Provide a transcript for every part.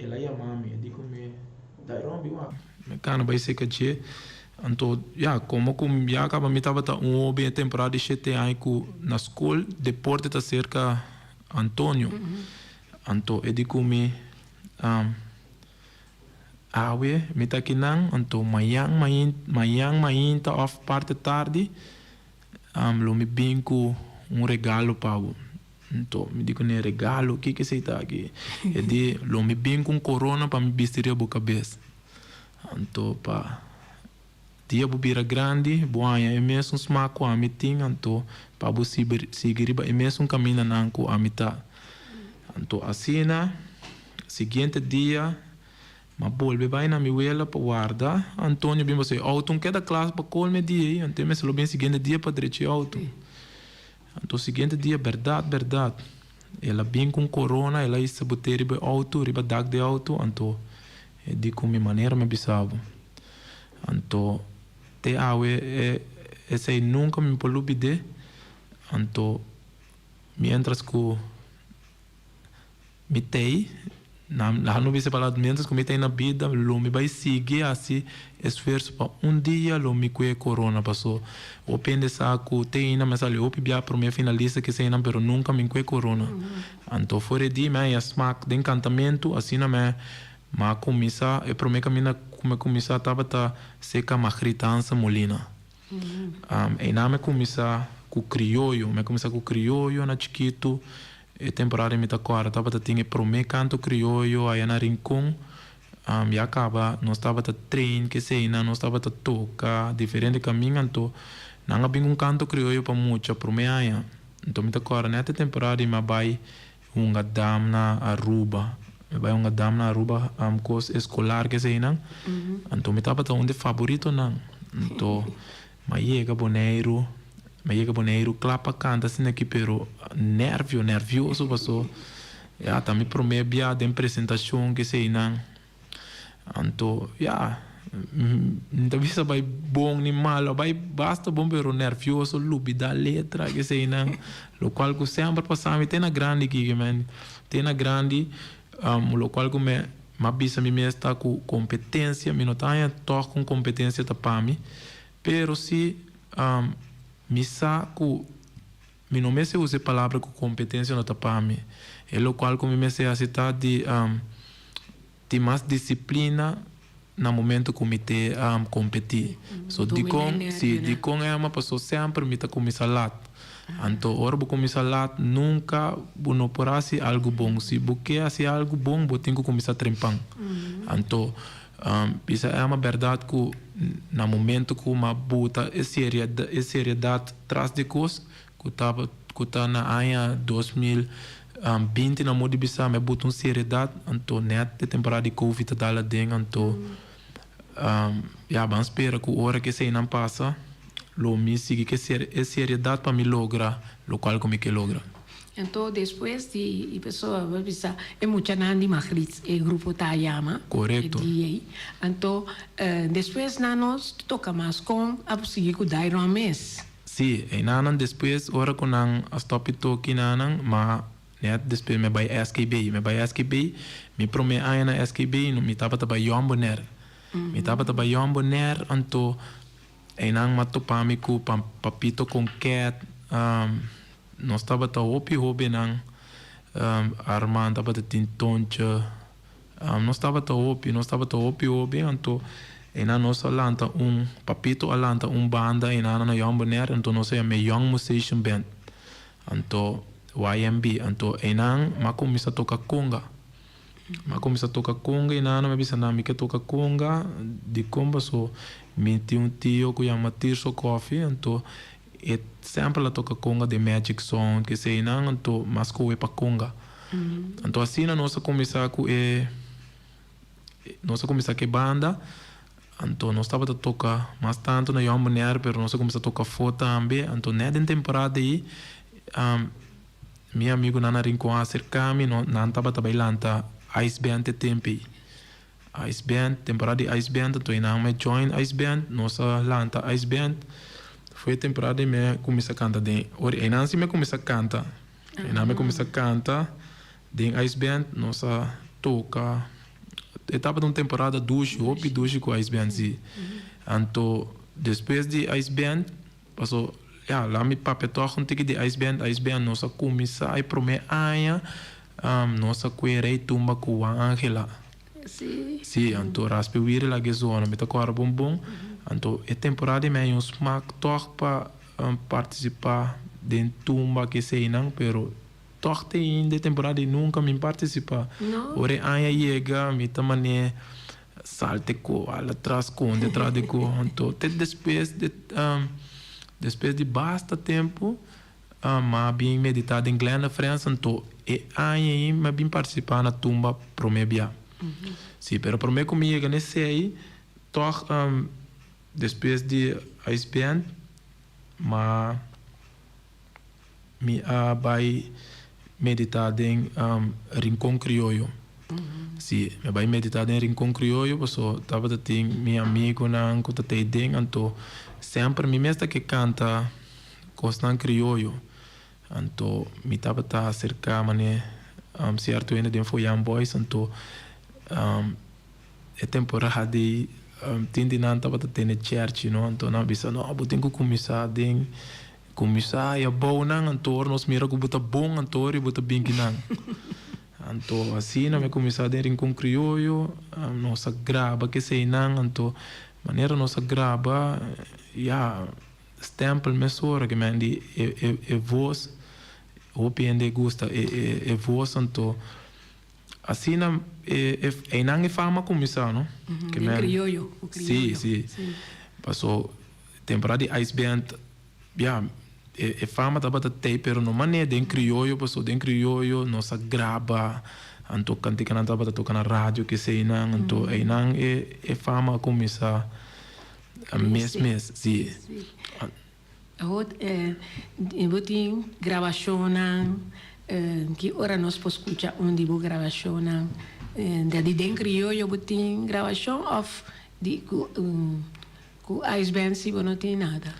ela ia mami, eu digo me, dai rombi wa. Me cana vai ser que je, anto, ja, como com já acaba me tava tá bem temporada de 7 anos na escola, deporte tá cerca Antônio, anto, eu digo me, awe, me tá aqui não, anto, mayang tá off parte tarde, lo me binco regalo para o então me digo né regalo que você está aqui é de lo me binco corona para me vestir a boca cabeça então para dia bubira grande boanha é mesmo smaco a meeting então para você seguir é mesmo caminho nanco a mitad então assim na seguinte dia ma bolbe vai na miuela para guarda Antônio bem você auto queda classe para colme dia então me se lo bem seguinte dia para direito auto então seguinte dia verdade ela bem com corona ela está botar riba auto riba dag de auto então de como maneira me bisavo então te awe esse nunca me polubi de então mientras que me tei na não vi se falar mientras que me tei na vida lo me vai seguir assim esforço para dia lo me que corona passou o pende saco tem na mas ali o pibia para minha finalista que sei não pero nunca me que corona então fora de me smack de encantamento assim na me ma começar é para me caminhar como começar tava tá seca magritança molina e na me começar com criollo na chiquito e temporada me tá agora tava tá tinha pro me canto criollo aí na rincón e acaba nós tava tá trein que sei não nós tava tá toca diferente caminho então não bem canto criollo para muito pro me aí então me tá agora nessa temporada me vai dam na Aruba vai dam na Aruba curso escolar que sei não então me tava tá onde favorito não então mas chega boneiro clapa canta assim aqui pero nervioso passou já tá me promebia de apresentação que sei não então já não visa vai bom nem mal vai basta bom pero nervioso lubi da letra que sei não lo qual que sempre passava tem na grande que man tem na grande lo qual que me bisa me está com competência me não tá toque com competência tá para mim pero se mi saco mi não me se use palavra com competência no tapame é o qual como me se aceitar de mais disciplina no momento que me te competir so de com é uma pessoa sempre me tá começar lá então ora vou começar lá nunca não porá se algo bom se porque assim algo bom vou ter que começar a trempar então isso é uma verdade que no momento que uma bota seriedade traz de coisas que tá na ano 2020 na modo bisa me bota seriedade então nessa temporada de Covid tá lá dentro então já vamos esperar que a hora que sei não passa lo me sigue que seriedade para me lograr lo qual como que logra. Então, depois de pessoa vai pensar, é muito nandi magris, o grupo Tayama. Correto. Então, depois nós toca mais com a seguir com Dairon mês. Sim, e nanan depois ora com nang stop toki nanan, mas net depois me vai SKB, me prome aí na SKB, no me tava taba yombo ner, então e nang matopami ku papito com cat, nós estava tá hobby nang Armando estava tintoncha nós estava tá hobby então e na nossa lanta papito alanta banda e na Young Ner então nós é a Young Musician Band então YMB então e nang ma começa a tocar conga e na me bisa na me que toca conga de comba so me tinha tio que chama Tirso Coffee então e sempre la toca conga de Magic Song que sei não então mas que é para conga então assim nós começar que banda então nós estava a tocar mais tanto na Young Ner pero nós começar a tocar foto também então nessa temporada aí meu amigo Nana Rincon acerca-me não estava trabalhando Ice Band de tempo Ice Band temporada de Ice Band então não me join Ice Band nós lanta Ice Band foi temporada e me comecei a cantar de ori e não se me comecei a cantar de Ice Band nossa toca etapa de uma temporada duche, hopi duche com a Ice Band, sim. Então, depois de Ice Band, passou, lá me papetou um tique de Ice Band, nossa comissão, aí promê aia, nossa coerei tumba com a Angela. Sim. Sim, então, raspe vire lá que zona, me tocou a bombom, então, é temporada meio smack toch para participar de tumba que sei não, pero toch te in de temporada e nunca me participar. Não. Ore aia chega, me tamane salte co, ala atrás com, detrás de co, então, até depois de basta tempo, mas bem meditado em Glenda França, então, e aia mas bem participar na tumba promebia. Sim, pero promê comigo nesse aí, toch depois de Ice Band, mas me vai meditar em Rincón Criollo. Sim, me vai meditar em Rincón Criollo, porque estava tem meu amigo na que está dentro, então sempre me mesmo que canta costan criollo, então me estava tá cerca mané certo ainda de foi boys, então é temporada de tindi nan tava tendo church, no, então na bisa no, abo tenho que começar e bom nan antor nos mira que buta bom antor e buta bem que nan. Então assim na me começar de Rincón Criollo, nossa graba que sei nan, então maneira nossa graba stempel mesora que mandi e voz o pende gusta e voz, então assim na não é fama começar, não? Que criollo, o criollo. Sim. Passou temporada de Ice Band, é fama tava até, pero não maneira de criollo, passou de criollo, nossa grava, então cantica não tava tocando na rádio que sei não, então não é fama começar mês, sim. Eu tenho gravação, que ora nós podemos escutar onde vou gravação, de dentro criollo eu tenho gravação of de com Ice Band se não tem nada.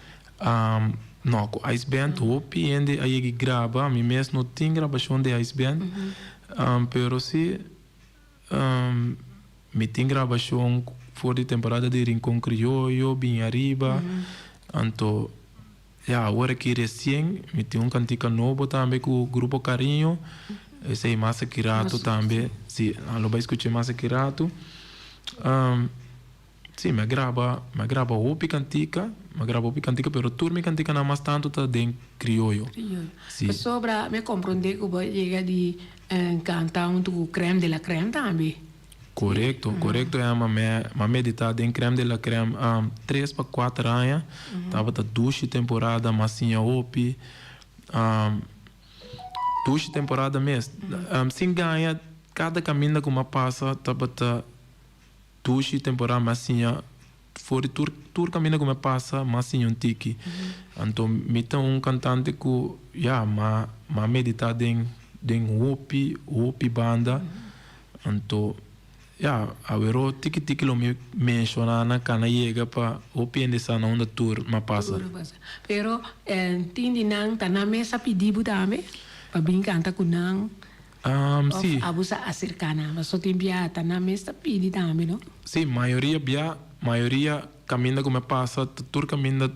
Não, com Ice Band hopi ainda aí grava, mim mesmo não tem gravação de Ice Band, pero se me tem gravação fora de temporada de Rincón Criollo, bem arriba, então agora que recém me tem cantica novo também com o grupo Carinho, esse é Massa Kirato também, sim, alo vai escutar Massa Kirato, sim, me grava hopi cantica, pero turma cantica não mais tanto tá de criollo. Sim. Sobra me compreender que vai chegar de cantar do creme de la creme também. Correto, é uma meditada em creme de la creme 3 para 4 anos, tava da duche temporada, massinha hopi, duche temporada mesmo. Sem ganha, cada caminho que uma passa, tava da duche temporada, massinha, fora tur caminho que uma passa, massinha um tique. Então, me tem cantante que, ma meditada em hopi banda, então, avero tiki lo me menciona na cana chega para o pende sana onda tour ma passa. Pero tindi nang tana mesa pedibu também para bem canta com nang. Sim. Abusa acercana, mas só tem bia tana mesa pedi também, não? Sim, maioria caminha como passa, tour caminha.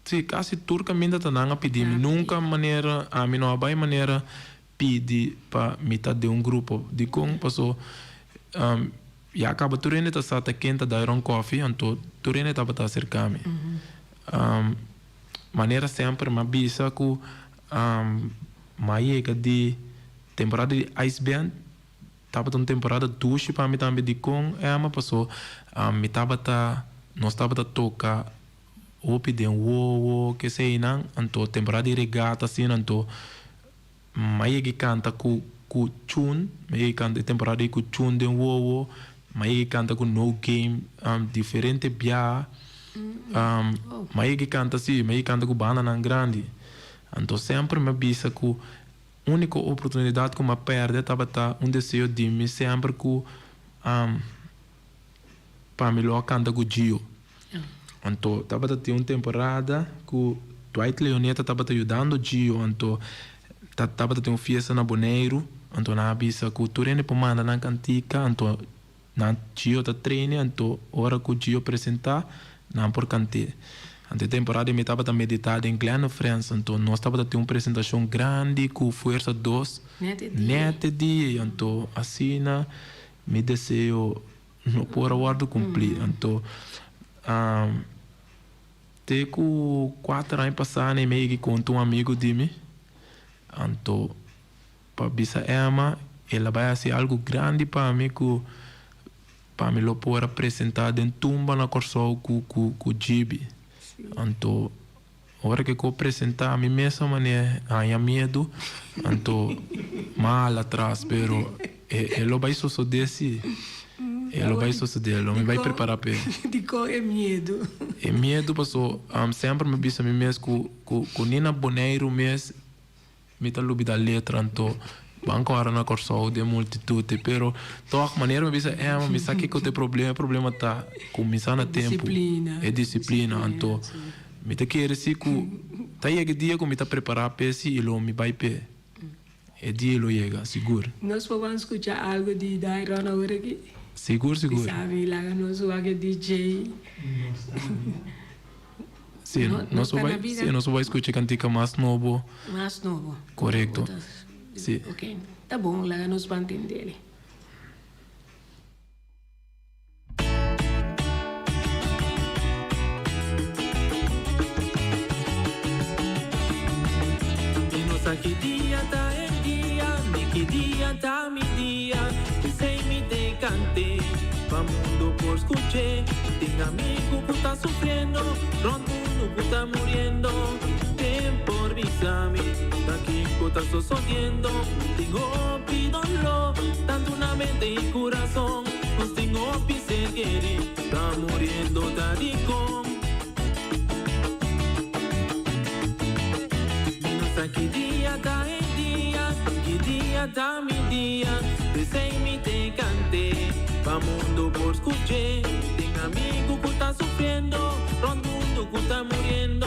Sim, quase tour caminha tananga pedir, nunca maneira, a mim não vai maneira pedir para metade de grupo de como passou. Acaba turene tá sata quenta da Iron Coffee, então turene tá para acercar-me. Maneira sempre uma bisa que maia de temporada de Ice Band, tava uma temporada duche para mim também de com ama passou, me tava nós tava tocar opi de wo que sei não, então temporada de regata assim, então maia que canta com tune, mas canta temporada com tune de wowo, mas canta com no game, diferente bia, mas canta assim, mas canta com banda nan grande, então sempre me bisa que única oportunidade que me perde estava desejo de mim sempre que para melhor canta com Gio, então estava ter uma temporada que Dwight Leoneta estava ajudando Gio, então estava ter uma festa na Boneiro, então na bisa cultura ne pomanda na cantica, então na Gio ta treine, então hora que o Gio apresentar, não por cante. Ante temporada me estava a meditar em Glen França, então nós estava a ter uma apresentação grande com força dos nete dia, então assim me desejo não por aguardo cumprir, então te com 4 anos passando e meio que conto um amigo de mim, então para bisa Emma, ela vai ser algo grande para mim para me lo poder apresentar em tumba na corso com Gibi. Então, hora que eu apresentar a mim mesmo, mané, há medo, então mal atrás, pero ele vai suceder se ele vai suceder, ele me vai preparar para de qual é medo? É medo, passou, sempre me disse a mim mesmo que Nina Boneiro mesmo me tá lubida letra, então banco era na corso de multitude, pero toda maneira me disse, me sabe que o teu problema tá começando a tempo, é disciplina, então me tá querer se que tá aí que dia que me tá preparar para esse e lo me vai pe, é dia lo chega, seguro. Nós vamos escutar algo de Dairon agora aqui. Seguro. Sabe lá nós vamos DJ. Sim, nós vamos escutar cantica mais novo. Mais novo. Correto. Sim. Ok, tá bom, lá nós vamos entender. Que dia tá em dia, me que dia tá mi dia, sem me decante, pa mundo por escuchar, tem amigo que tá sofrendo, pronto mundo que tá muriendo, tem por visame, daqui que tá sucediendo, tengo pidonlo, tanto na mente y corazón, nos tengo pisegueri, tá muriendo taricón. Que dia tá em dia, que dia tá mi dia, sem me te cante, pa mundo por escuchar, tem amigo que tá sofrendo, pronto mundo que tá muriendo,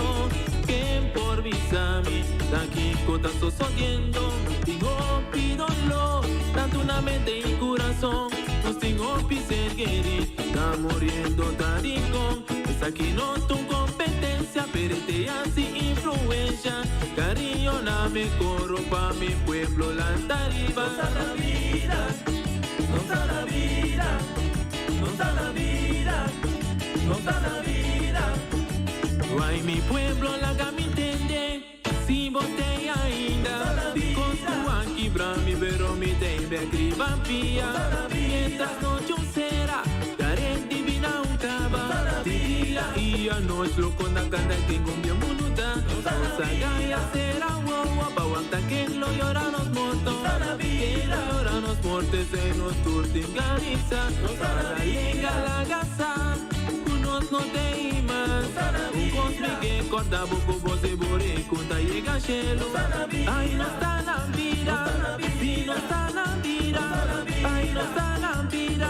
quem por visame, daqui que tá sucediendo, tengo pidonlo, tanto na mente y corazón, nos tengo pisegueri, tá muriendo taricón, essa aqui não tem competencia, pero te hace influencia, cariño na me corro pa mi pueblo la tarifa. Nos da la vida, nos da la vida, nos da la vida, nos da la vida. Guay mi pueblo la que me entiende, si botei ainda, construo aqui pra mi pero mi tembe escriban pia, mientras noche será, daré divina un cava, día y a noche lo con la canta que cumbia munuta, nosa gaya será guagua, bawanta que lo lloran los motos, que lo lloran los mortes en los turtinganiza, para llegar a la casa, unos no te imas, un cosme que corta poco voce bore, conta llega cielo, ay no está la vida, si no está la vida, ay no está la vida,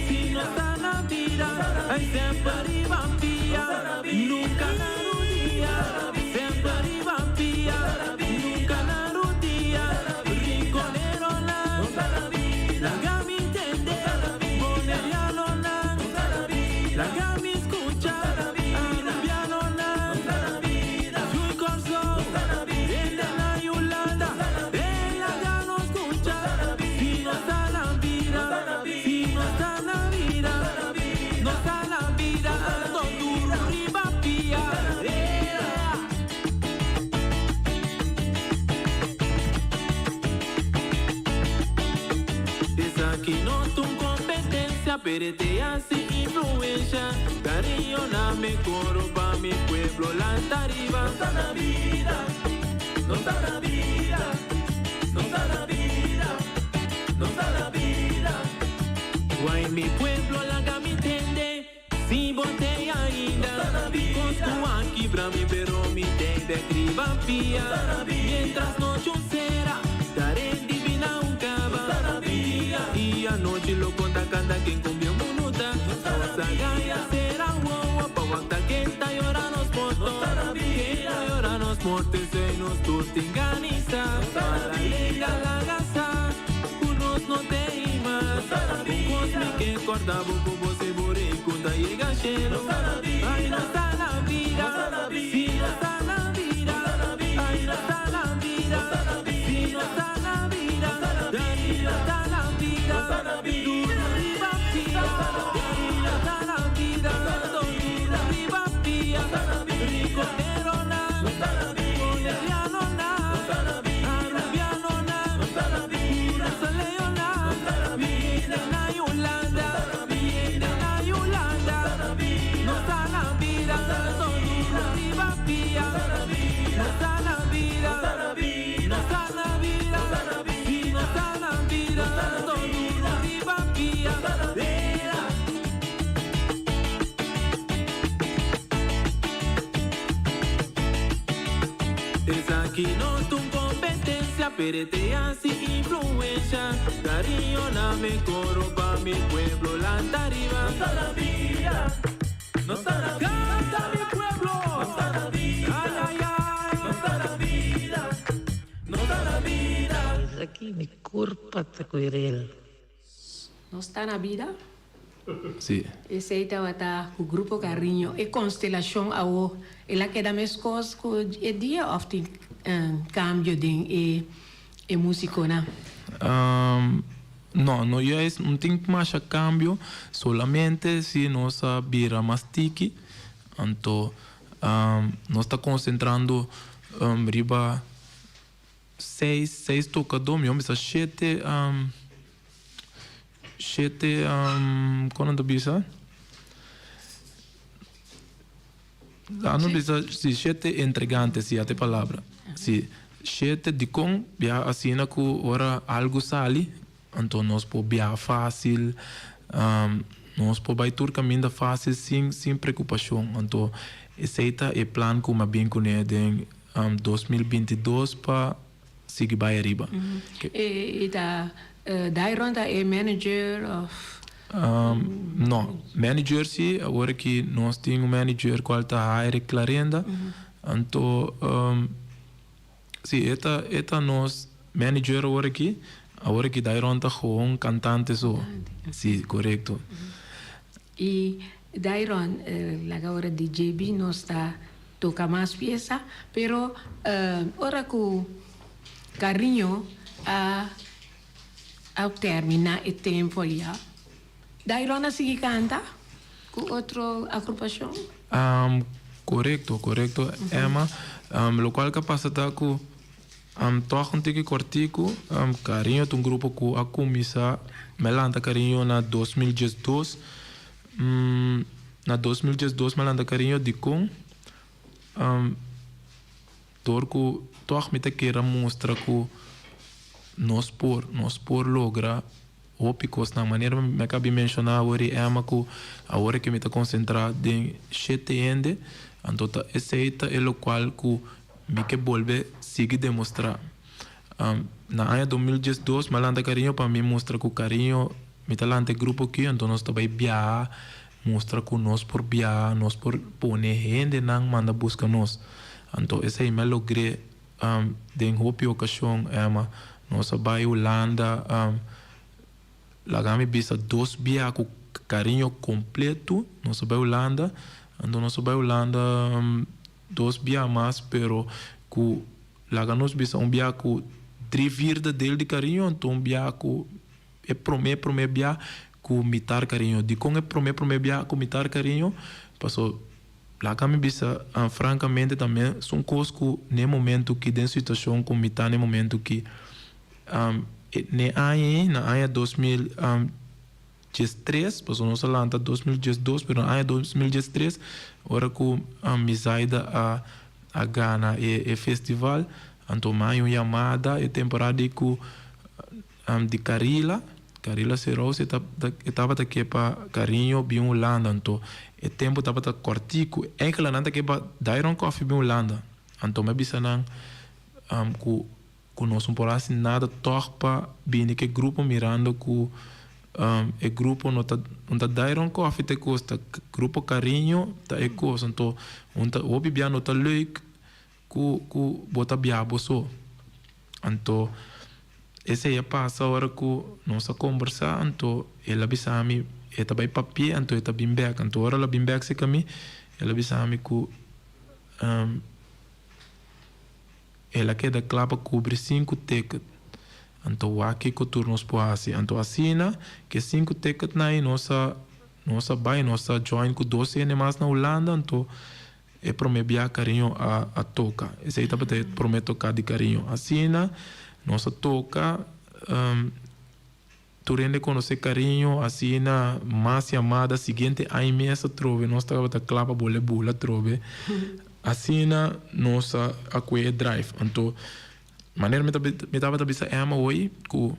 si no está la vida, ay siempre vampía, nunca la rodilla, siempre vampía, nunca la rodilla, rinconero la gami entende, boneriano la gami escucha, arubiano Yui corso, viene la yulanda, la gano escucha, si no está la vida, si no está la vida, no está la vida, todo arriba pía. Es aquí no tu competencia, pero te hace influencia, cariño na me corro pa mi pueblo la tarifa. No está la vida, no está la vida, no está la vida, no está la vida. Guay mi pueblo la que me entiende, si botei ainda, construo aqui pra mi pero mi tembe escriban pia, mientras noche será, daré divina un cava, día y a noche lo conta canta quien cumbia munuta, nosa gaya será guagua, pa guanta que está llorando los motos, que está llorando los mortes en los turtinganiza, para llegar a la casa, unos no te iman. Cosme que corta boco você bore conta e gachero. Ai não está na vida, se não está na vida. Ai não está na vida, se não está na vida. Daí não está na vida, duro riba pia. Daí não está na vida, duro riba pia. Rico nerona, coleriano na, arabiano na, pura saleona. Viene na Yolanda, viene na Yolanda. No está na vida, duro riba pia. No está na vida, no está na vida. Si no está na vida, duro riba pia. Esa aquí no tu competencia, pero te hace influencia. Cariño na me coro pa mi pueblo, la arriba. No está la vida, no está la vida. Canta mi pueblo, no está la vida. Ay, ay, ay, no está la vida, no está la vida. Aqui me curpa te cuirel. No está na vida. Sì. Esse aí tá o grupo Carinho e constelação ao ela que dá mais coisas que é dia of the cambio de e música, né? No, não é isso, não tem mais cambio, solamente se nós vira mastique, então nós está concentrando riba seis tocadores, mas sete quando bisa não bisa si sete entregantes si até palavra si sete de com bia assina que ora algo sali então nós podemos fácil nós podemos tur caminho fácil sem preocupação então esse é o plano que eu bem conheço em 2022 para seguir para arriba. E da Dairon é manager of no, manager sim, agora que nós temos um manager qual está a Clarenda, então sim, eta nós manager agora que Dairon está com cantante só, sim, correto. E Dairon, agora de JB nós está toca mais peça, pero ora que Carinho ao terminar o tempo já, Dairon sigue canta com outra agrupação? Correto, Emma. Lo qual que passa tá com toa um tique cortico, Carinho tem um grupo que a começar melanta Carinho na 2012. Na 2012 melanta Carinho de com torco toa me te queira mostrar que nós por logra ópicos na maneira me acabei mencionar agora é uma que agora que me está concentrado em sete ende então esse é o qual que me que volve seguir demonstrar na ano 2012 malanda Carinho para mim mostrar que o Carinho me está lá grupo aqui então nós também viajar mostrar que nós por viajar nós por pôr gente não manda buscar nós então esse é o logrei de hopi ocasião é uma nós vai Holanda lá gami bisa 2 bia com Carinho completo nós vai Holanda então nós vai Holanda 2 bia mais pero com lá nós bisa bia com 3 virda dele de Carinho então bia com é primeiro bia com mitar Carinho de com é primeiro bia com mitar Carinho passou lá gami bisa francamente também são coisas que no momento que den situação com mitar no momento que na ano 2013, pois nós falamos 2012, mas na ano 2013, hora que me saída a Ghana e festival, então mais uma chamada e temporada que de Carila Serose estava aqui para Carinho bem Holanda, então o tempo estava cortico, enkele nanta que para Dairon Coffee bem Holanda, então me bisa nang que nós não podemos nada torpa bem que grupo mirando que o grupo não tá Dairon Coffee te custa grupo Carinho tá é coisa então o bibia não tá leuk que bota biabo só então esse ia passa a hora que nós conversar, então ela bisami eta vai papel, então eta bimbek, então hora ela bimbek se kami, ela bisami que ela queda clapa cobre 5 tickets. Então aqui que turnos poasi, então assina que 5 tickets na aí nossa join com 12 animais na Holanda, então é promebia carinho a toca. Esse aí também promete tocar de carinho. Assina, nossa toca, tu rende conhecer carinho, assina, mais chamada, seguinte, aí mesmo trove, nós estamos a clapa bula trove. Assina, nossa aqui drive. Então, maneira me estava a pensar, hoje, que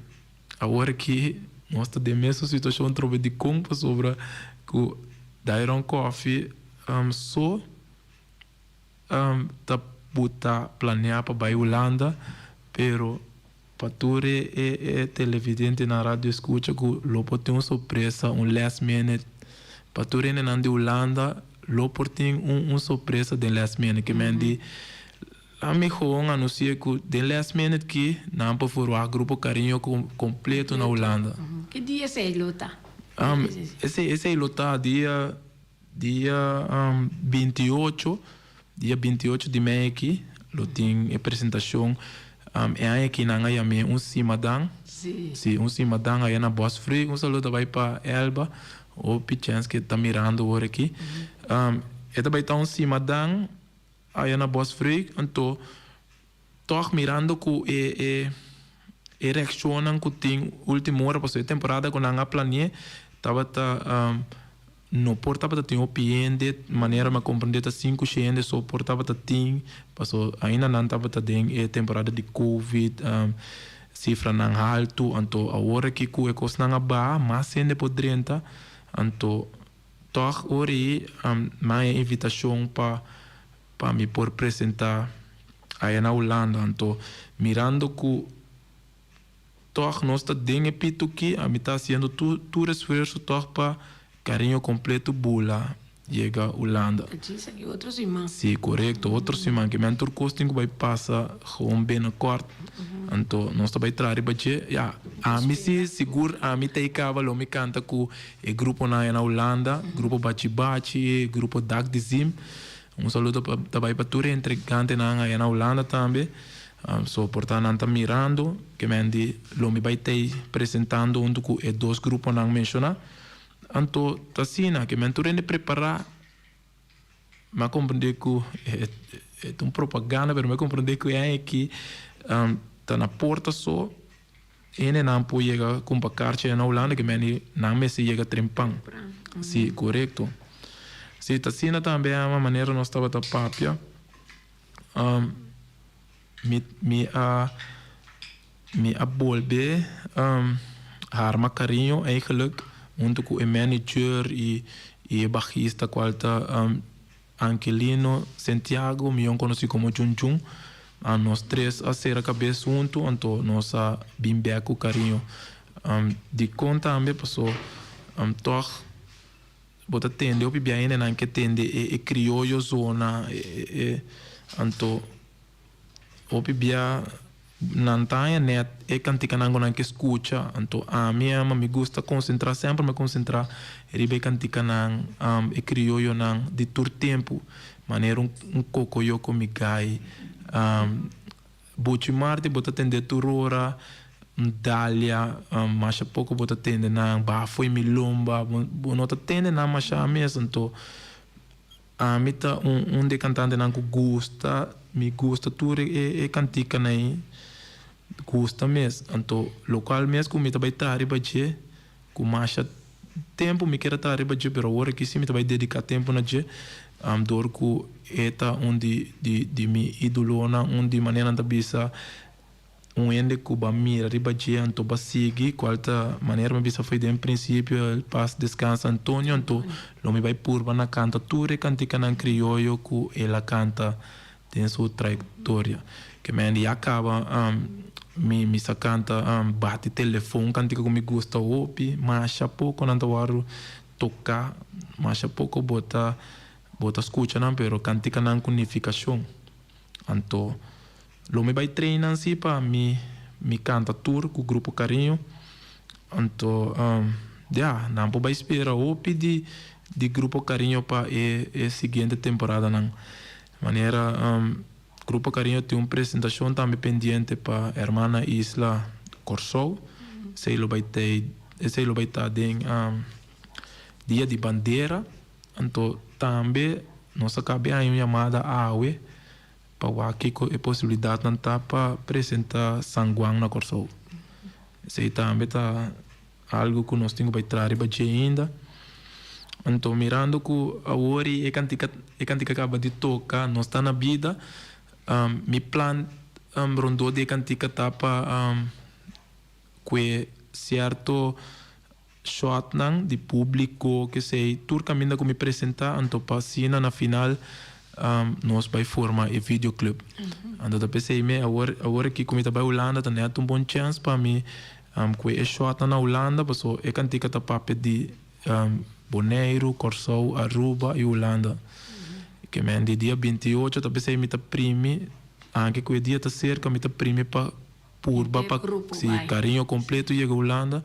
a hora que nós estamos de mesma situação, trove de compra sobre que Dairon Coffee, só tá buta planear para ir Holanda, pero para tu televidente na rádio escuta que lopo tem uma surpresa, last minute. Para tu na de Holanda, lopo tem uma surpresa de last minute que me di a mim gewoon anuncia que de last minute que não para formar grupo carinho completo na Holanda. Que dia é esse lota? Esse lota dia 28 de maio aqui, tem apresentação. É aqui na Ayame cimadão. Sim, cimadão aí na Boss Free. Saludo vai para Elba, ou Pichens que está mirando agora aqui. Vai estar cimadão aí na Boss Free. Então, estou mirando que reaccionam que tem última hora, para a temporada que não planeei, estava no portava tem opinião maneira me compreender 5 gente só portava tem passou ainda não estava tem temporada de covid cifra não alto então agora que o ecos não aba mas ainda podrenta então toch ori minha invitação para me por apresentar aí na Holanda então mirando que toch nós está dentro pito que a mim está sendo tu esforço toch para carinho completo bula chega a Holanda. Outros irmãos. Sim, correto. Outros irmãos que mentor costing vai passar com bem no quarto. Então, nós também trazer para a mim se seguro a mim tem cavalo me canta com o grupo na Holanda, grupo Bachi, grupo Dag de Zim. Saludo também para tu entregante na Holanda também. So portanto mirando que mendi lo me vai ter apresentando junto com os 2 grupos não mencionar. Então, assim, que me estou preparar, mas compreender que é uma propaganda, mas me compreender que é aqui, está na porta só, e não pode chegar com a carta na Holanda, que não me se chega a trempang. Sim, correto. Sim, está assim também é uma maneira nós estava a papia, me abolbe, arma carinho, eigenlijk, junto com o manager e baixista qual está Angelino Santiago, me conheci como Junjun, nós 3 a ser a cabeça junto, então nós bimbeco carinho. De conta também passou, toch, bota tende, eu bem ainda não que tende e crioulo zona, então, eu bem não tem net é cantica não que escuta então a minha me gusta concentrar sempre me concentrar ribe cantica não e crioulo não de todo tempo maneira coco eu como gai buchi marte bota tende turora dalia mas pouco bota tende não ba foi milomba bonota tende não mas a mesmo então a mim tá de cantante não que me gusta tudo e cantica nem custa mesmo, então local mesmo que me também está arriba de com mais tempo me quer estar arriba de pero agora que sim me também dedicar tempo na de dor que eta onde de me idolona onde maneira da bisa ende que ba mira arriba de então ba seguir qual tá maneira me bisa foi de princípio pas descansa Antônio então lo me vai purba na canta tudo cantica na crioulo que ela canta tem sua trajetória que me acaba me canta bate telefone cantica que me gusta opi mas a pouco não tawaro tocar mas a pouco bota escuta não pero cantica não unificação então lo me vai treinar assim para me me canta tour com o Grupo Carinho. Então, não vou esperar o de Grupo Carinho para a seguinte temporada. Não. Maneira, Grupo Carinho tem uma apresentação também pendente para a irmã Isla Corsou. Sei lo vai estar em Dia de Bandeira. Então, também nós acabamos uma chamada a AUE para aqui a possibilidade de para apresentar San Juan na Corsou. Sei também tá algo que nós temos que trazer ainda. Então, mirando que a hora é que acaba de tocar, nós está na vida, mi plan rondou de cantica tapa que certo shot de público que sei tur caminho que me apresentar, então passina na final nós vai formar um videoclip. Então eu pensei agora que como está Holanda, também é bom chance para mim que é shot na Holanda, porque é cantica tapa de Bonaire, Corsou, Aruba e Holanda. Que me de dia 28, eu pensei me prime, anche que o dia está cerca, me prime para purba para se carinho completo chega a Holanda.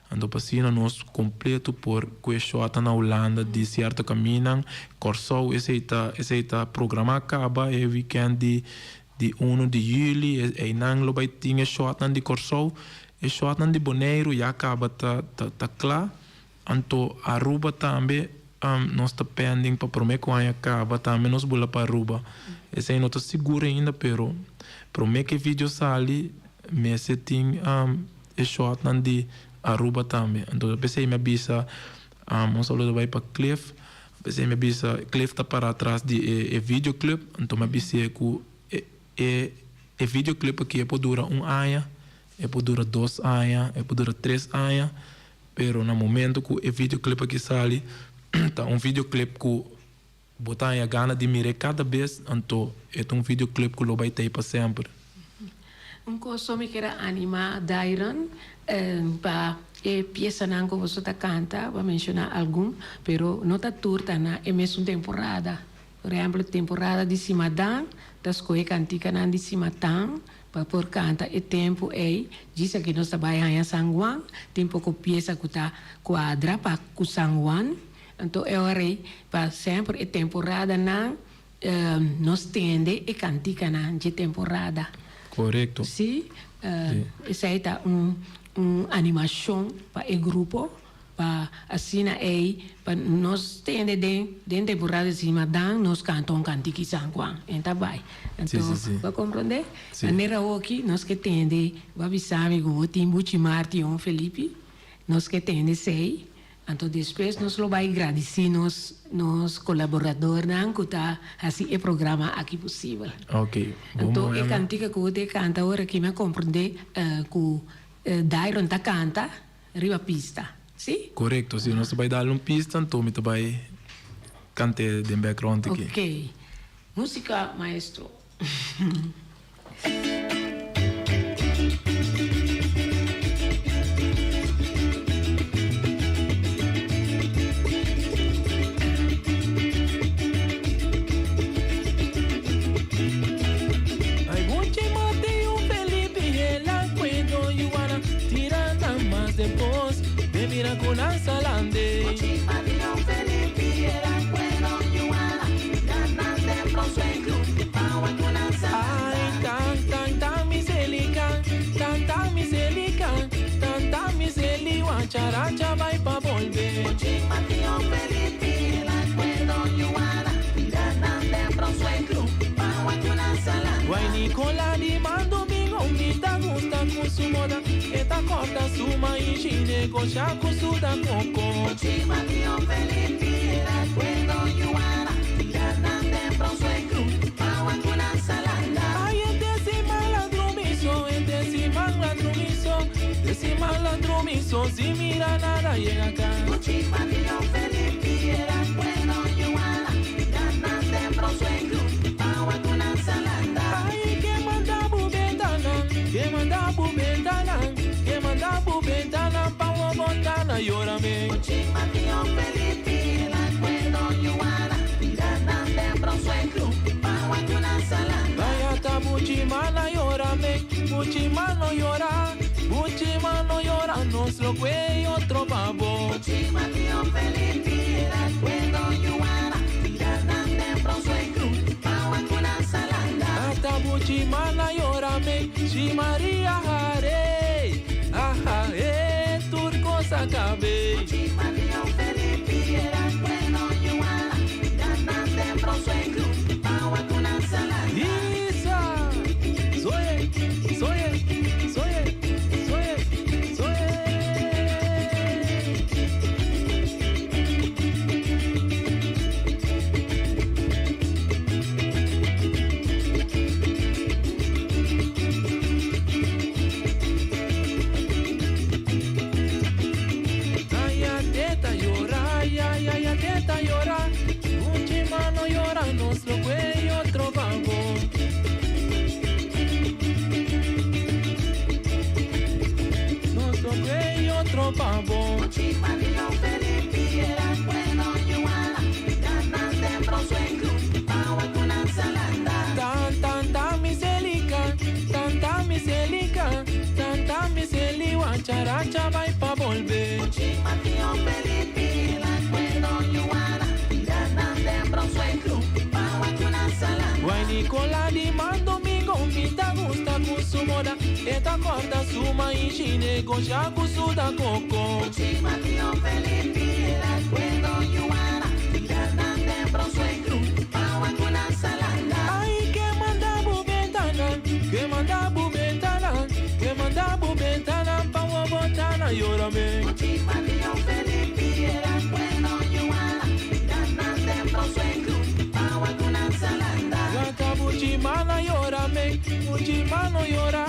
Ando passando nós completo por que shot na Holanda de certo caminho. Corsou esse tá programa acaba é weekend de 1 de julho e não vai ter shot de Corsou, e shot de Bonaire já acaba tá claro. Então, Aruba também, nós estamos pendendo para prometer que acaba, também nós vamos para Aruba. Esse aí não está seguro ainda, pero prometo que o vídeo sai, mas tem shot de Aruba também. Então, eu pensei me avisa, nós só vai para Cliff, pensei me avisa, Cliff está para trás de videoclip, então me avisa que o videoclip aqui pode durar 1 ano, pode durar 2 anos, pode durar 3 anos. Pero no momento que o videoclip aqui sai, tá videoclip que botar a gana de mirar cada vez, então é videoclip que vai ter para sempre. Coisa me quer animar Dairon para peça não que você tá canta, vou mencionar algum, pero não tá turta na mesma temporada. Por exemplo, temporada de Simadang, das coisas cantica na de Simatang, para por canta e tempo diz que nós trabalhamos em San Juan, tempo que peça que está quadra para o San Juan, então é hora para sempre e temporada não nós tende e cantica na de temporada. Correto. Sim, essa aí tá animação para o grupo, para assim para nós tende dentro temporada de cima nós cantamos cantica San Juan, então vai. Então, vai compreender? Maneira aqui, nós que tende, vai avisar que o Timbu Marti e Felipe, nós que tende sei, então depois nós vai agradecer nos colaboradores que tá assim o programa aqui possível. Ok. Então, a cantica que você canta agora que me compreender que Dairon tá canta, riba pista, sim? Correto, se nós vai dar pista, então me vai cantar de background aqui. Ok. Música, maestro. Con Salande. Characha vai pa volver. Guay Nicola di mando bingo mita gusta con su moda esta corta suma y chine con chaco suda coco. Ay, decima la drumiso, si mira nada llega acá. Ay, que manda bu ventana, pa' una montana, llórame. Vaya tabuchimana, llórame. Buchimano llora, nos lo cuello otro pavo. Buchimano Felipe, recuerdo Yuana, tirando bronzo en cruz, agua con ensalada. Hasta Buchimana llora me, si María Jare, ajá, turco sacabe. Buchimano Felipe, recuerdo Yuana, tirando bronzo en cruz, agua con ensalada. Lisa, soy. Teta llora, Buchimano llora, nos lo cuello trovavo. Nos lo cuello trovavo. Buchimano Felipe, recuerdo Yuana, tirando bronzo en cruz, agua con ensalada. Tanta miselica, guacharacha va pa' volver. Buchimano Felipe, recuerdo Yuana, tirando bronzo en cruz, agua con ensalada. Guay Nicola di man domingo, mita gusta con su moda, esta corta suma y chine, goya da coco. Buchimano Felipe, recuerdo Yuana, tirando bronzo en cruz, agua con ensalada. Ay, que manda bubentana, pa' botana, llórame. Buchimano Felipe, recuerdo Yuana, tirando bronzo en cruz, agua con ensalada. Gata Buchimana, llórame, Buchimano llora,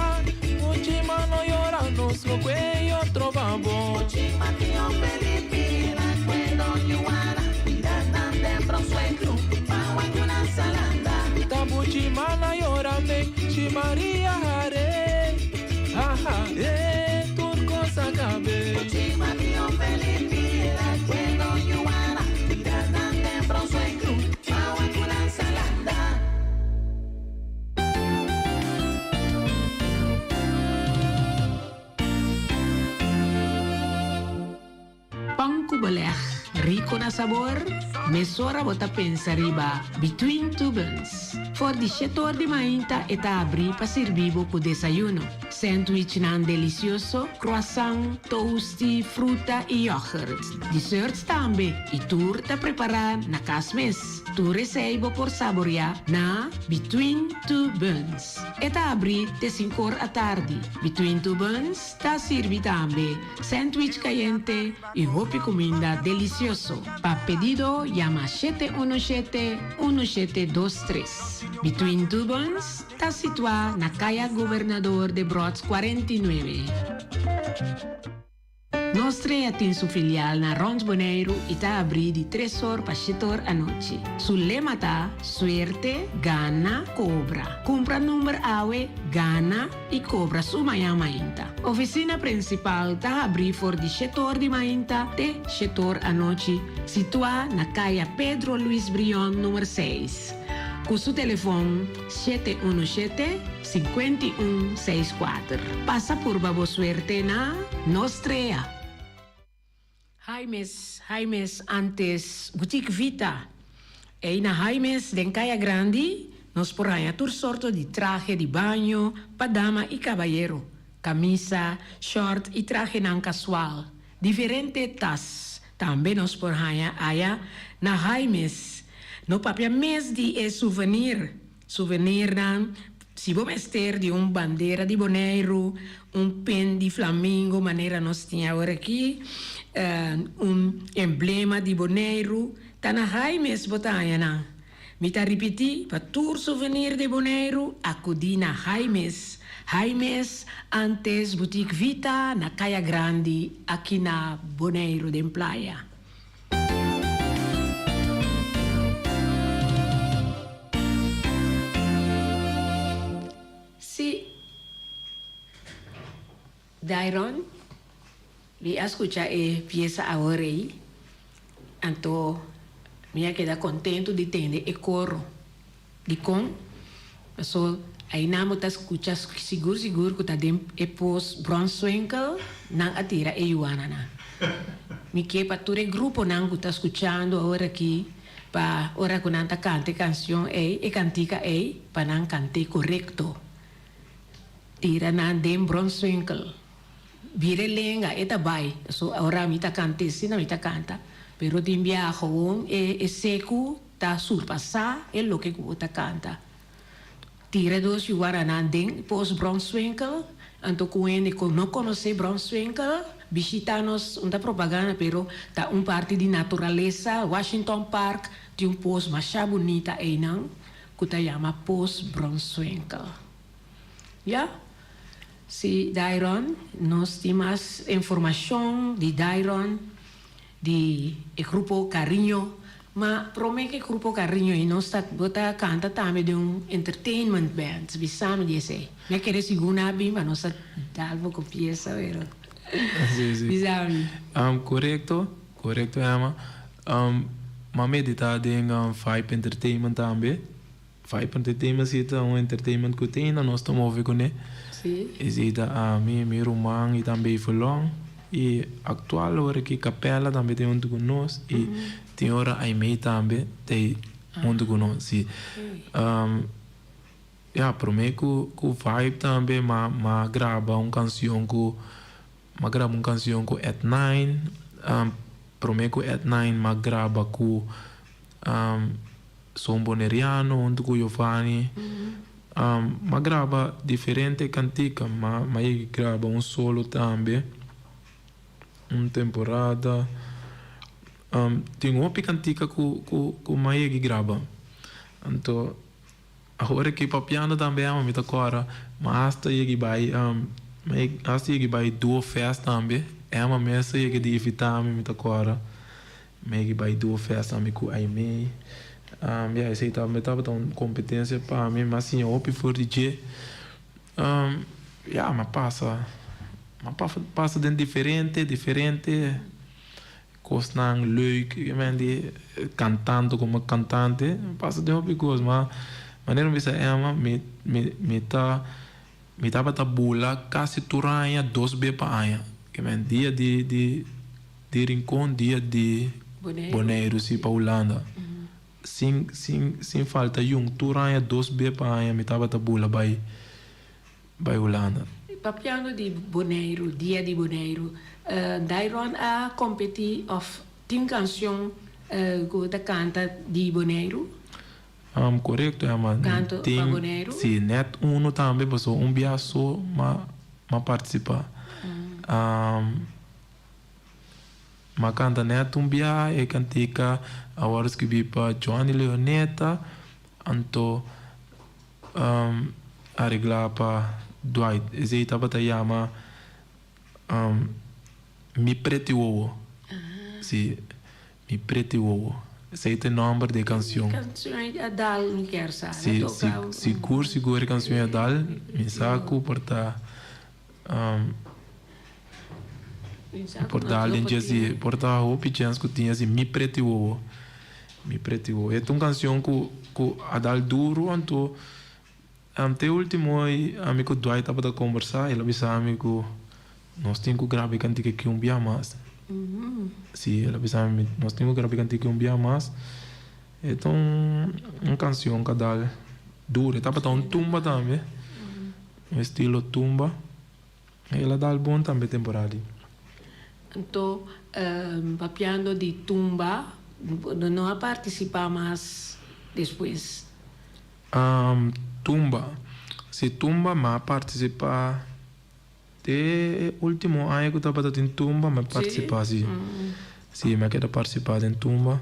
nos lo cuello trovavo. Buchimano Felipe, recuerdo Yuana, tirando bronzo en cruz, agua con ensalada. Ta Buchimana, llórame, si María Jare, ajá, turco sacabe. Buchimano Felipe, recuerdo Yuana, tirando bronzo en cruz, agua con ensalada. Pangku beleg, rico na sabor, mesora bota pensa riba, between two buns. For di setor di mainta eta abri pa servivo po desayuno. Sandwich nan delicioso, croissant, toasty, fruta e yogurt. Desserts tambe, e tur ta preparar na kasmes. Tu receibo por saborear na between two buns. Eta abri te 5 a tardi. Between two buns ta sirvi tambe sandwich caliente e hopi comida delicioso. Pa pedido llama 717-1723. Between two buns ta situa na Kaya Governador de Brods 49. Nostre atin su filial na Rons Bonaire ita abri di 3 horas pa 7 horas a noche. Sulle mata, suerte, gana, cobra. Compra numero awe, gana e cobra su maya mainta. Oficina principal ta abri for di 7 horas di mainta te 7 horas a noche. Situa na Kaya Pedro Luis Brion numero 6. Con su teléfono 717-5164. Pasa por babo suerte na Nostrea. Jaimes, antes Boutique Vita. E na Jaimes den Kaya Grandi, nos porraya tur sorto di traje di bagno, pa dama e caballero. Camisa, short e traje nan casual. Diferente tas. Tambe nos porraya aya na Jaimes. No papia mes di souvenir. Souvenir dan, si bom ester di un bandera di Bonaire, un pen di flamingo, manera nos tinha ora aqui, un emblema di Bonaire, tana Jaimes botanya na. Mita ripeti, pa tour souvenir de Bonaire, acudi na Jaimes. Jaimes, antes Boutique Vita, na Kaya Grandi, aqui na Bonaire de Playa. Dairon, li escucha pieza ahora ahí, anto me queda contento de tener el coro, de con So, aí na mo tá escuta seguro que tá dem e pos Bronswinkel nang atira e Yuana na. Mi che pa ture gruppo nang tá escuchando ora aqui pa ora que nanta cante canção e cantica pa nang cante correcto. Tira na dem Bronswinkel. Vire lenga eta bai. So ora mi tá cante sina mi tá canta. Pero dimbia gewoon e seco tá surpassar e lo que tá canta. Tira dos Yuaranan ding pos Bronswinkel. Anto kuene ko no conoce Bronswinkel. Visitanos una propaganda pero ta un parte di naturaleza Washington Park di un pos masha bonita einang kuta llama pos Bronswinkel. Ja? Si Dairon nos timas información di Dairon di grupo Carinho. Ma prome che gruppo Carinho e non sta bota canta tame di un entertainment band, bisame di sé. Mi che siguna bi ma non sta dalvo con pieza, vero? Sì. Bisami. Corretto, ama. Ma medita dengan Vibe Entertainment tambe. Vibe Entertainment sita un entertainment que tem na nossa move com né. Sì. E sita a mi romang e também verlong. E atual hora que capela também tem junto conosco e tem hora a mei também tem junto conosco. Sim. Para mim que Vibe também ma grava uma canção com At9. Para mim que At9 ma grava com Som Boneriano junto com Giovanni. Ma grava diferente cantica, ma grava um solo também. Uma temporada tem uma cantica com Maia que grava então agora que papiando também é uma agora mas hasta que vai duas festas também é uma mesa que de evitar me agora que vai duas festas também com a Aimee esse também estava tão competência para mim mas sim eu for DJ mas passa dentro diferente coisas leuk cantando como cantante passa de uma coisa mas maneira me tava tabula quase turanha 2 vezes para aia que dia de rincón dia de Bonaire sim para Holanda sem falta turanha 2 vezes para aia me tava tabula vai Holanda. Papiano di Bonaire, dia di Bonaire, Dairon a competi of tin canção que canta di Bonaire. Correto, mas canto tem Bonaire. Sim, net uno também, pessoal, biaso ma participa. Ma canta net bia e cantica agora escrevi para Johnny Leoneta, anto arreglar para Dwight, esse estava a chamar Mi Preti Uovo. Sim, Mi Preti Uovo. Esse é o nome da canção. Canção Adal, não quero saber. Seguro a canção Adal. Me saco por estar por dar por estar roupa chance que tinha assim Mi Preti Uovo. É uma canção que Adal duro, então até o último amigo Dwight estava a conversar, ele disse amigo nós temos que gravar cantica que dia mais. Sim, ele disse amigo nós temos que gravar cantica que dia mais. Então uma canção que dá dura, estava tão tumba também, estilo tumba. Ela dá bom também temporada. Então papiando de tumba não participa mais depois. Tumba, mas participar de último ano que eu estava em Tumba, mas participar sim. Sim, mas quero participar em Tumba.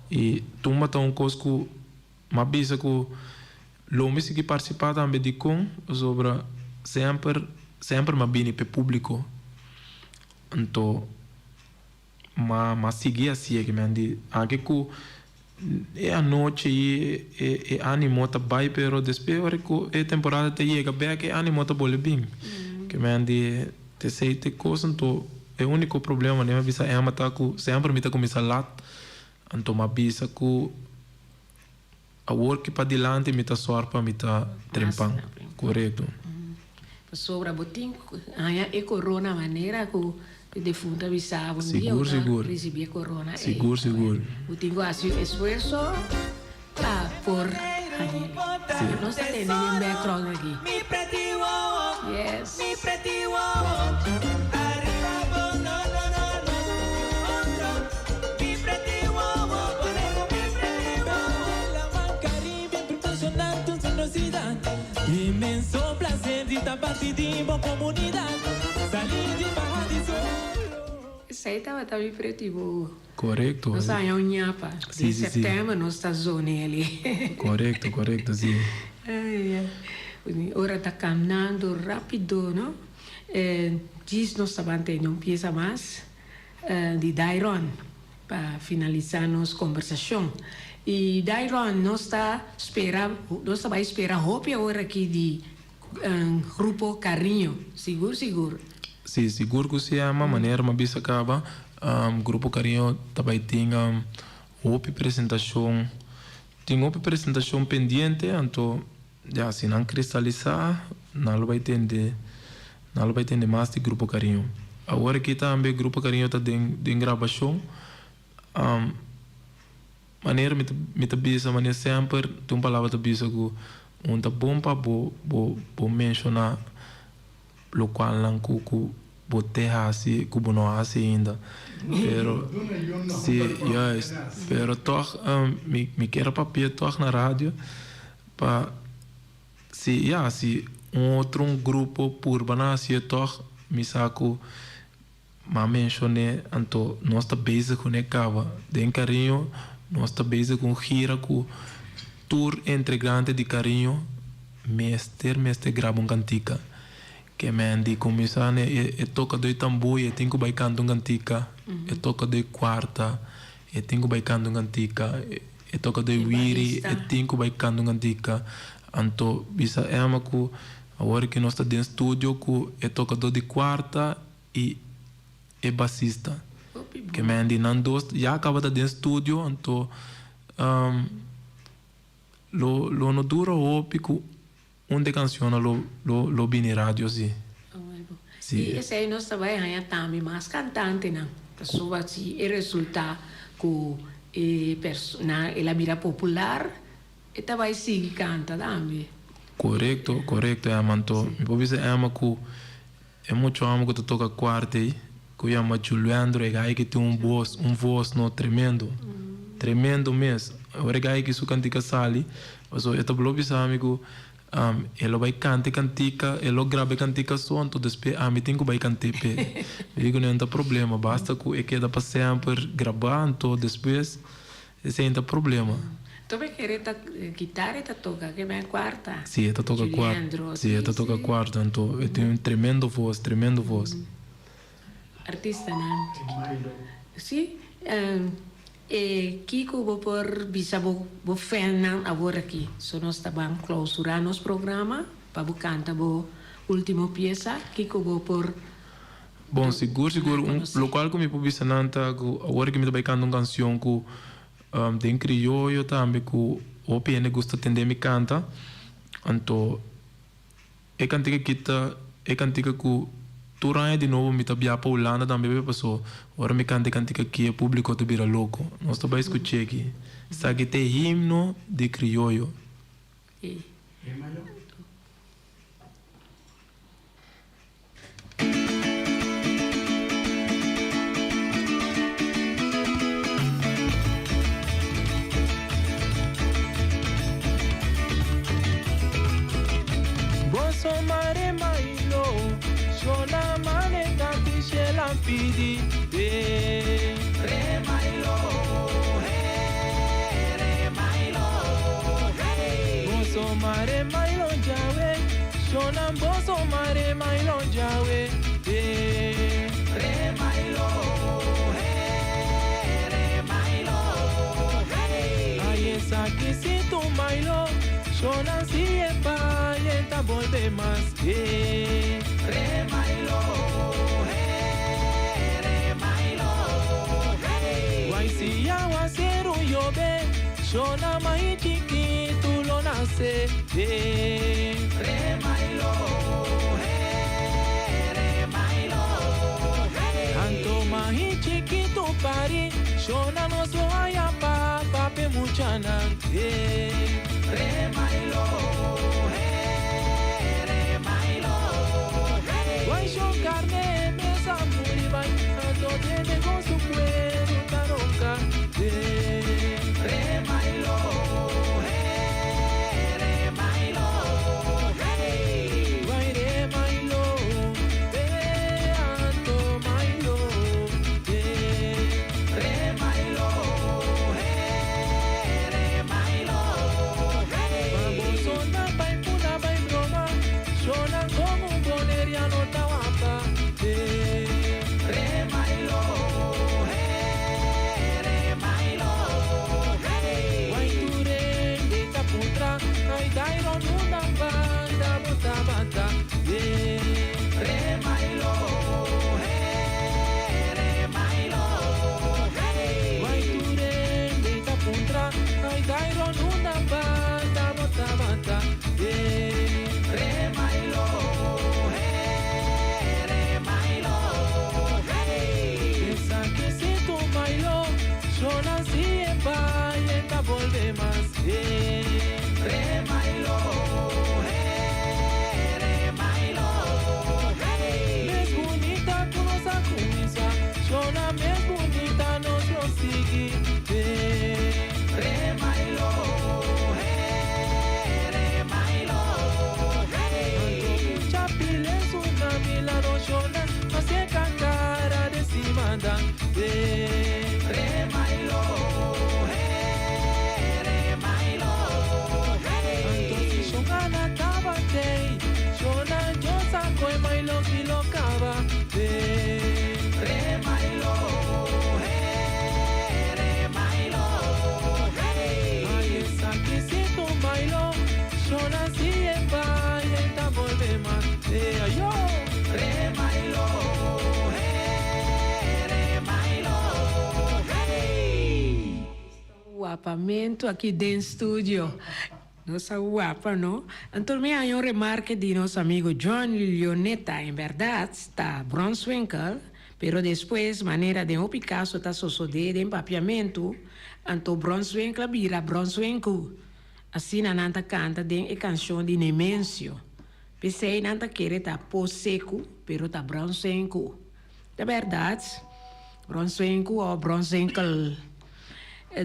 E Tumba está uma coisa que mas bisa que Lome que participar também de com sobre sempre mas bem para o público. Então, mas seguir assim que me andi, aqui que é a noite e animo tá bem, pero depois que a temporada te chega bem que animo tá bom bem. Que me andi te sei te coisa então é o único problema né, mas é uma tá que sempre me tá começar lá, então mas bisa que a work para dilante mita sorpa mita trempang. Correto. Sobra botin, hanya e corona maneira que defunta bisava Seguro. recibia corona. Seguro. Botin go assim esforço para por hanya. Nós temos um background aqui. Mi pretty wow, Yes. mi pretty wow. Arriba, bo, no. Mi pretty wow, mi pretty wow. La Mar Caribe proporciona tu generosidad. Inmenso placer de estar partindo en comunidad. Salir de baja de solo. Isso aí estava também pretivo. Correto. Nós saímos um nhapa. Sim, Em sim, setembro nós está zona ali. Correto, sim. Ora está caminhando rápido, não? Diz nós estamos tendo pieza mais de Dairon para finalizar nossa conversação. E Dairon nós está vai esperar roupa hora aqui de grupo Carinho, seguro. Sim, seguro que se chama maneira uma bisa acaba. Grupo Carinho também tem outra apresentação. Tem outra apresentação pendente, então já se não cristalizar, não vai ter mais de Grupo Carinho. Agora que também Grupo Carinho está de gravação, maneira me tá bisa, maneira sempre tem uma palavra tá bisa que tá bom para bo mencionar lo qual não que bo terra assim que bo não assim ainda. Pero sim, yes, pero toch me quero papel toch na rádio para se outro grupo por banasi toch me saco mas mencionei então nós tá bezig com necava de Carinho nós tá bezig com gira com tour integrante de Carinho mestre grava cantica que mendi começar e toca do tambor e tenho que cantar cantica e toca do quarta e tenho que cantar cantica e toca do wiri e tenho que cantar cantica então bisa é uma que agora que nós está dentro do estúdio que é tocador de quarta e bassista que mendi não dois já acaba de dentro do estúdio então lo no dura o pico onde canção lo bini rádio sim. E esse aí nós também ganha também mais cantante não. Pessoa se é resultado que na mira popular e também sigue canta também. Correto é manto. Me pode dizer que é muito amo que tu toca quarta aí, que eu amo Juliandro e gai que tem voz no tremendo mesmo. Agora gai que su cantica sali, mas eu tô blobi amigo ele vai cantica, ele grava cantica só, então depois me tenho que vai cantar pe. Me digo não tem problema, basta que eu queda para sempre gravar, então depois esse não tem problema. Tu vai querer guitarra e toca que é quarta? Sim, toca quarta. Sim, toca quarta, então eu tenho tremendo voz. Artista não? Sim. Kiko vou por bisa vou fazer agora aqui. So nós estamos clausurar nosso programa para cantar a última peça. Kiko vou por. Bom, seguro. Local que me publica nanta, agora que me está cantando uma canção que tem crioulo também que o PN gosta de entender me canta. Então, é cantiga que Turanha de novo me tabia para Holanda também passou. Agora me cantica aqui, o público te vira louco. Nós também escutei aqui. Sabe que tem himno de crioulo. Boso mare mailo, shona mane gati shela pidi. Re mailo, hey. Boso mare mailo jawe, shona boso mare mailo jawe. Re mailo, hey. Aye sakisito mailo, shona siempa yenta volve más. Re mailo, hey. Wai si ya wasero yobe, shona mai chiki. se Remailo, remailo, tanto mai chiquito pari shona no so aya pa pape muchana remailo, remailo, Why show carne mesa muri vai tanto de gosto puedo taroca remailo, remailo, Vai re mailo anto mailo remailo, remailo, Vamos onda vai puna vai broma shona como un boneriano tawapa remailo, remailo, Vai ture de taputra ai dai ron una banda bota bata remailo, remailo, Vai ture de taputra ai dai ron una banda bota bata remailo, remailo, Pensa que se tu bailo shona si e vai e ta volve mas remailo, remailo, Mais bonita que nossa camisa shona mais bonita nos prossegue remailo, remailo, Chapile tsunami la no shona Mas cara de cima da remailo, remailo, Anto si shona na tabatei Shona josa koi mai lo kilo kaba remailo, remailo, Ai essa que se tu bailo Shona si e vai e ta volve mas ayo remailo, remailo, Guapamento aqui dentro do estúdio. Nossa guapa, não? Então, me há remarca de nosso amigo John Leoneta, em verdade, está Brunswick, pero depois, maneira de um Picasso está sucedendo em papiamento, então Brunswick vira Brunswick. Assim, a Nanta canta de canção de Nemêncio. Pensei, Nanta quer tá pós seco, pero tá Brunswick. É verdade, Brunswick ou Brunswick.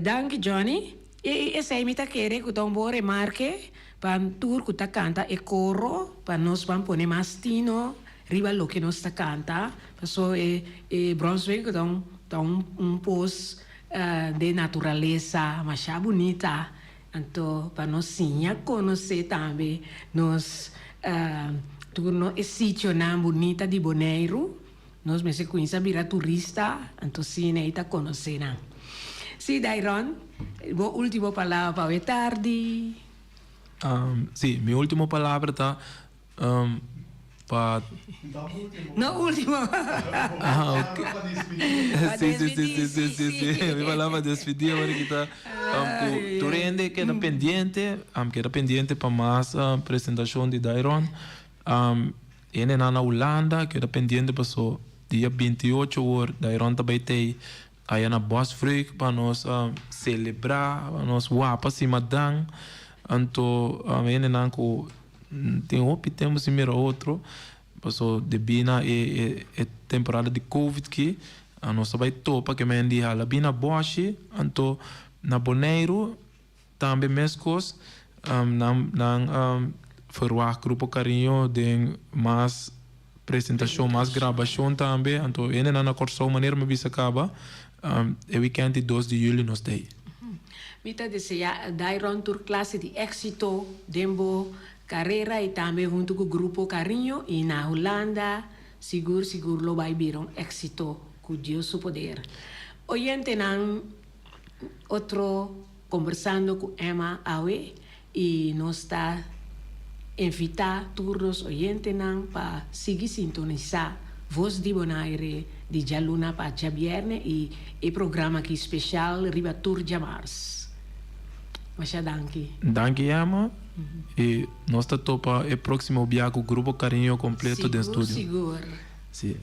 Danke, Johnny. E sei mi ta quere que tão boa remarque para tour que ta canta e coro para nós vamos pôr mastino riba lo que nós ta canta passo e Brunswick tão pos de natureza mais bonita então para nós sim conhecer também nós turno e sítio na bonita de Bonaire nós me se conhece vira turista então sim aí ta conhecer não. Sì, Dairon, ultima palavra para tardi. Sì, mia ultima palavra tá para No, último. ok. Sì. Mi parlava di despedir, ma che tá tu rende che era pendiente para mais apresentação de Dairon. Ene na Holanda, que era pendiente passou dia 28 horas, Dairon também tem aí na Bosfruk para nós celebrar, para nós wapa cima dan. Então, ene na ko tem temos primeiro outro, passou de bina e temporada de Covid que a nossa vai topa que me indi hala bina boshi, então na Bonaire também mescos verwacht grupo carinho de mais apresentação, mais gravação também, então ene na corso maneira me bisa acaba. E weekend 2 de julho nos day. Mita deseja Dairon tour classe de éxito, dembo carreira e também junto com o grupo Carinho e na Holanda, seguro lo vai vir um éxito com Deus su poder. Hoje tenang outro conversando com Emma Awe e nós está invitar todos oyentes para seguir sintonizar Voz di Bonaire di Gialluna Paccia Vierne e programa aqui especial Ribatur Jamars. Masha danki. Danke, Yama. E nós está topa é próximo biaco grupo Carinho completo de estúdio. Sigur. Sim.